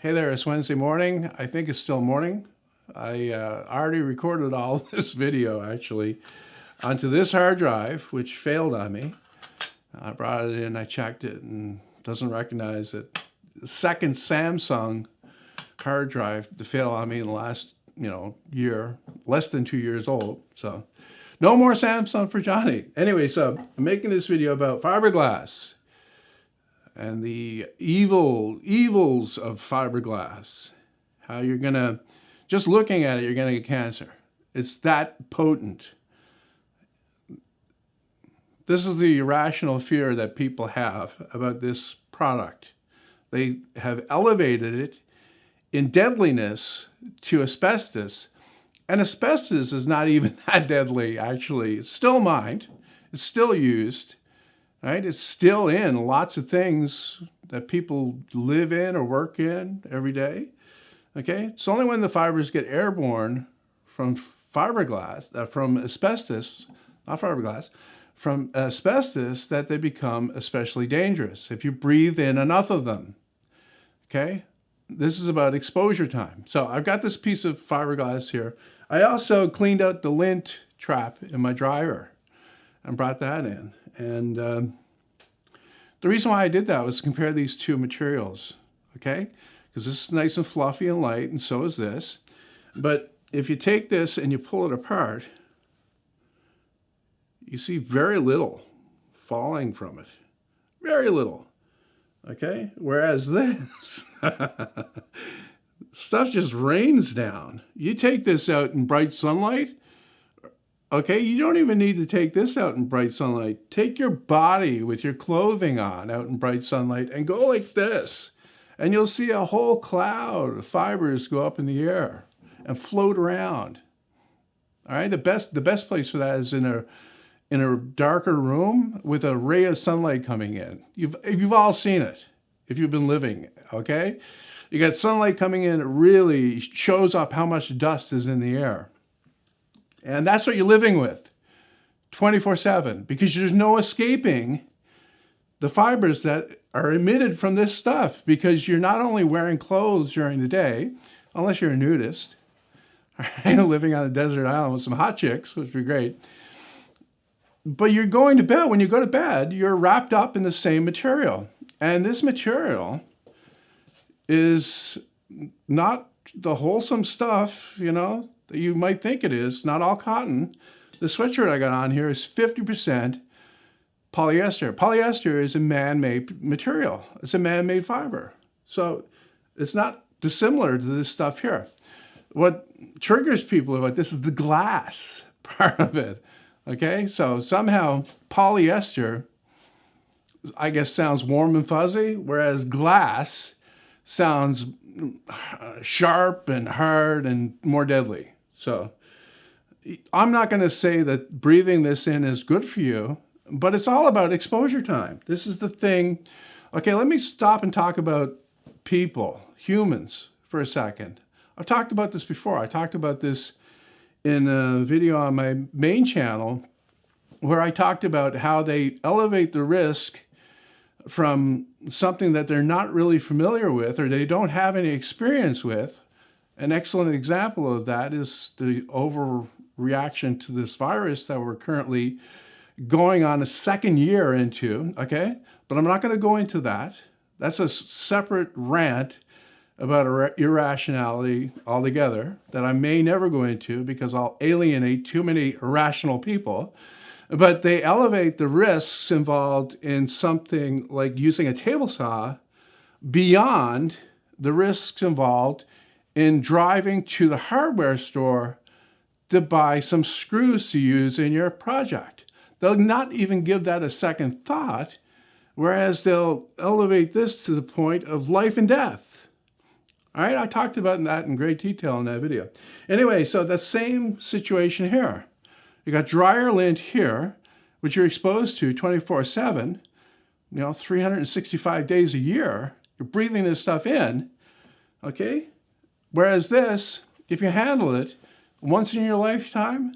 Hey there, it's Wednesday morning. I think it's still morning. I already recorded all this video actually onto this hard drive, which failed on me. I brought it in, I checked it, and doesn't recognize it. The second Samsung hard drive to fail on me in the last, year, less than 2 years old. So no more Samsung for Johnny. Anyway, so I'm making this video about fiberglass and the evils of fiberglass. How you're gonna, just looking at it, you're gonna get cancer. It's that potent. This is the irrational fear that people have about this product. They have elevated it in deadliness to asbestos, and asbestos is not even that deadly, actually. It's still mined, it's still used, right? It's still in lots of things that people live in or work in every day, okay? It's only when the fibers get airborne from fiberglass, from asbestos, not fiberglass, from asbestos that they become especially dangerous if you breathe in enough of them, okay? This is about exposure time. So I've got this piece of fiberglass here. I also cleaned out the lint trap in my dryer and brought that in. And the reason why I did that was to compare these two materials, okay? Because this is nice and fluffy and light, and so is this. But if you take this and you pull it apart, you see very little falling from it. Very little. Okay, whereas this stuff just rains down. You take this out in bright sunlight, okay, you don't even need to take this out in bright sunlight. Take your body with your clothing on out in bright sunlight and go like this, and you'll see a whole cloud of fibers go up in the air and float around. All right, the best place for that is in a darker room with a ray of sunlight coming in. You've all seen it if you've been living, okay? You got sunlight coming in, it really shows up how much dust is in the air. And that's what you're living with 24/7, because there's no escaping the fibers that are emitted from this stuff, because you're not only wearing clothes during the day, unless you're a nudist, living on a desert island with some hot chicks, which would be great. But you're going to bed. When you go to bed, you're wrapped up in the same material. And this material is not the wholesome stuff, that you might think it is. Not all cotton. The sweatshirt I got on here is 50% polyester. Polyester is a man-made material. It's a man-made fiber. So it's not dissimilar to this stuff here. What triggers people about this is the glass part of it. Okay, so somehow polyester, I guess, sounds warm and fuzzy, whereas glass sounds sharp and hard and more deadly. So I'm not going to say that breathing this in is good for you, but it's all about exposure time. This is the thing. Okay, let me stop and talk about people, humans, for a second. I've talked about this before. I talked about this in a video on my main channel where I talked about how they elevate the risk from something that they're not really familiar with or they don't have any experience with. An excellent example of that is the overreaction to this virus that we're currently going on a second year into, okay? But I'm not going to go into that. That's a separate rant about irrationality altogether that I may never go into because I'll alienate too many irrational people. But they elevate the risks involved in something like using a table saw beyond the risks involved in driving to the hardware store to buy some screws to use in your project. They'll not even give that a second thought, whereas they'll elevate this to the point of life and death. All right, I talked about that in great detail in that video. Anyway, so the same situation here. You got dryer lint here, which you're exposed to 24/7, 365 days a year. You're breathing this stuff in, okay? Whereas this, if you handle it once in your lifetime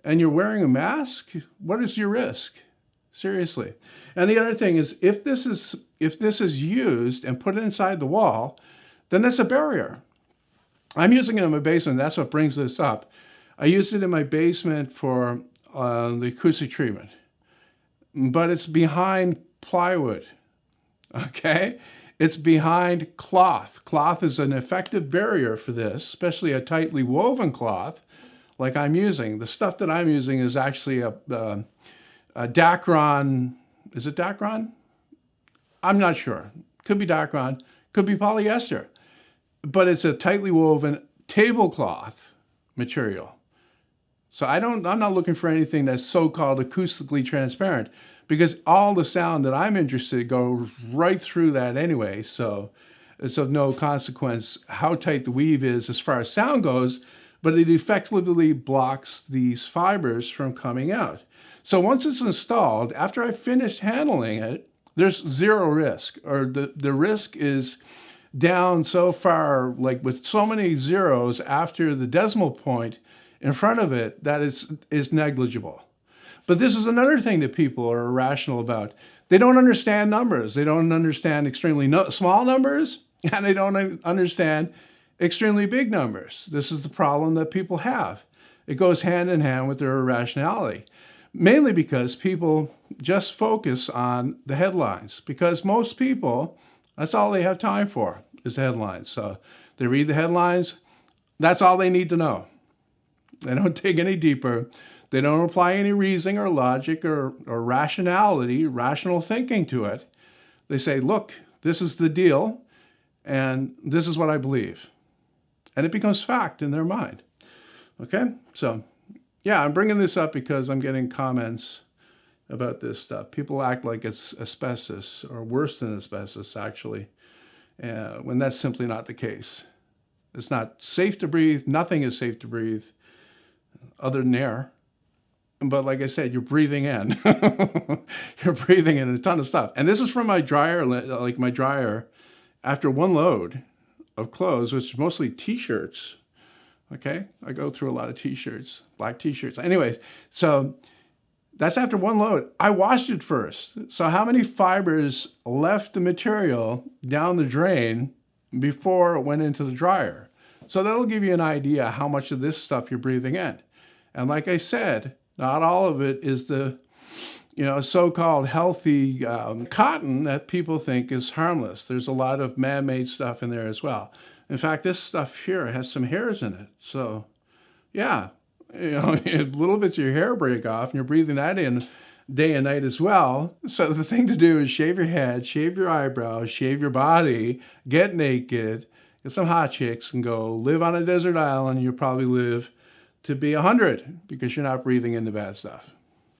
and you're wearing a mask, what is your risk? Seriously. And the other thing is, if this is used and put inside the wall, then that's a barrier. I'm using it in my basement. That's what brings this up. I used it in my basement for the acoustic treatment, but it's behind plywood, okay? It's behind cloth. Cloth is an effective barrier for this, especially a tightly woven cloth like I'm using. The stuff that I'm using is actually a Dacron. Is it Dacron? I'm not sure. Could be Dacron, could be polyester, but it's a tightly woven tablecloth material. So I'm not looking for anything that's so-called acoustically transparent, because all the sound that I'm interested in goes right through that anyway. So it's of no consequence how tight the weave is as far as sound goes, but it effectively blocks these fibers from coming out. So once it's installed, after I've finished handling it, there's zero risk, or the risk is down so far, like with so many zeros after the decimal point in front of it, that is negligible. But this is another thing that people are irrational about. They don't understand numbers. They don't understand extremely small numbers, and they don't understand extremely big numbers. This is the problem that people have. It goes hand in hand with their irrationality, mainly because people just focus on the headlines, because most people, that's all they have time for is the headlines. So they read the headlines. That's all they need to know. They don't dig any deeper. They don't apply any reasoning or logic or rationality, rational thinking to it. They say, look, this is the deal, and this is what I believe. And it becomes fact in their mind. Okay? So, yeah, I'm bringing this up because I'm getting comments about this stuff. People act like it's asbestos, or worse than asbestos, actually, when that's simply not the case. It's not safe to breathe. Nothing is safe to breathe other than air. But like I said, you're breathing in. You're breathing in a ton of stuff. And this is from my dryer, like my dryer, after one load of clothes, which is mostly T-shirts. Okay? I go through a lot of T-shirts, black T-shirts. Anyways, so that's after one load. I washed it first. So how many fibers left the material down the drain before it went into the dryer? So that'll give you an idea how much of this stuff you're breathing in. And like I said, not all of it is the, so-called healthy cotton that people think is harmless. There's a lot of man-made stuff in there as well. In fact, this stuff here has some hairs in it. So, yeah, little bits of your hair break off, and you're breathing that in day and night as well. So the thing to do is shave your head, shave your eyebrows, shave your body, get naked, get some hot chicks, and go live on a desert island. You'll probably live to be 100 because you're not breathing in the bad stuff.